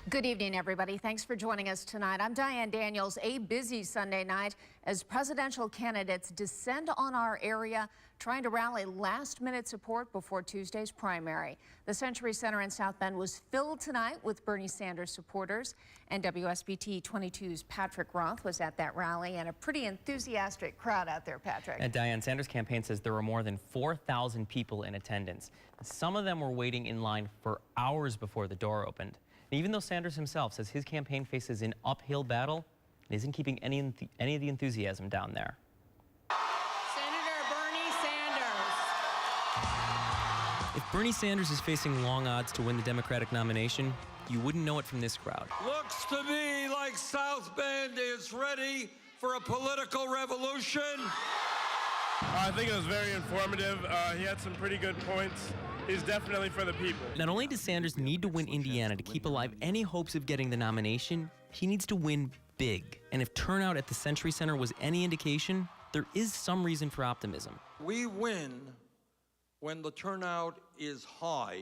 Good evening, everybody. Thanks for joining us tonight. I'm Diane Daniels. A busy Sunday night as presidential candidates descend on our area, trying to rally last-minute support before Tuesday's primary. The Century Center in South Bend was filled tonight with Bernie Sanders supporters, and WSBT 22's Patrick Roth was at that rally, and a pretty enthusiastic crowd out there, Patrick. And Diane, Sanders' campaign says there were more than 4,000 people in attendance. Some of them were waiting in line for hours before the door opened. And even though Sanders himself says his campaign faces an uphill battle, it isn't keeping any of the enthusiasm down there. Senator Bernie Sanders. If Bernie Sanders is facing long odds to win the Democratic nomination, you wouldn't know it from this crowd. Looks to me like South Bend is ready for a political revolution. I think it was very informative. He had some pretty good points. He's definitely for the people. Not only does Sanders need to win Indiana to keep alive any hopes of getting the nomination, he needs to win big. And if turnout at the Century Center was any indication, there is some reason for optimism. We win when the turnout is high.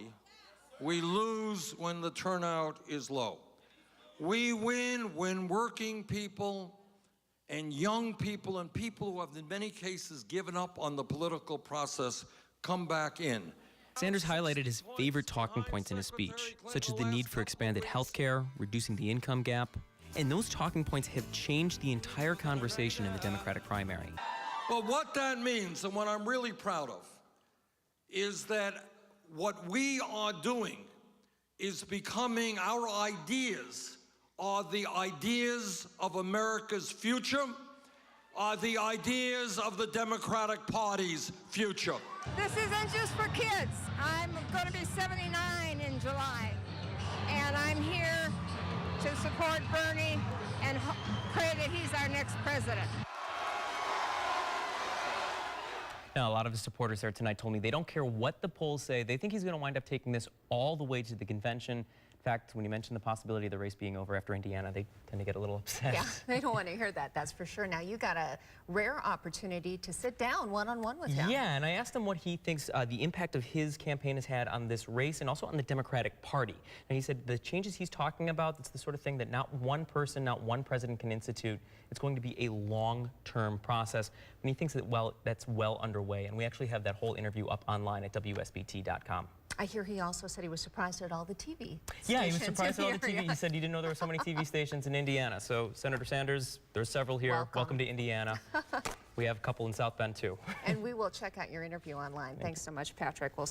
We lose when the turnout is low. We win when working people and young people and people who have in many cases given up on the political process come back in. Sanders highlighted his favorite talking points in his speech, such as the need for expanded health care, reducing the income gap, and those talking points have changed the entire conversation in the Democratic primary. But what that means, and what I'm really proud of, is that what we are doing is becoming our ideas are the ideas of America's future, are the ideas of the Democratic Party's future. This isn't just for kids. I'm going to be 79 in July, and I'm here to support Bernie and pray that he's our next president. Now, a lot of his supporters there tonight told me they don't care what the polls say. They think he's going to wind up taking this all the way to the convention. In fact, when you mention the possibility of the race being over after Indiana, they tend to get a little upset. Yeah, they don't want to hear that, that's for sure. Now, you got a rare opportunity to sit down one-on-one with him. Yeah, and I asked him what he thinks the impact of his campaign has had on this race and also on the Democratic Party. And he said the changes he's talking about, it's the sort of thing that not one person, not one president can institute. It's going to be a long-term process. And he thinks that, well, that's well underway. And we actually have that whole interview up online at WSBT.com. I hear he also said he was surprised at all the TV stations. Yeah, he was surprised at all the area. TV. He said he didn't know there were so many TV stations in Indiana. So, Senator Sanders, there's several here. Welcome to Indiana. We have a couple in South Bend, too. And we will check out your interview online. Thanks so much, Patrick. We'll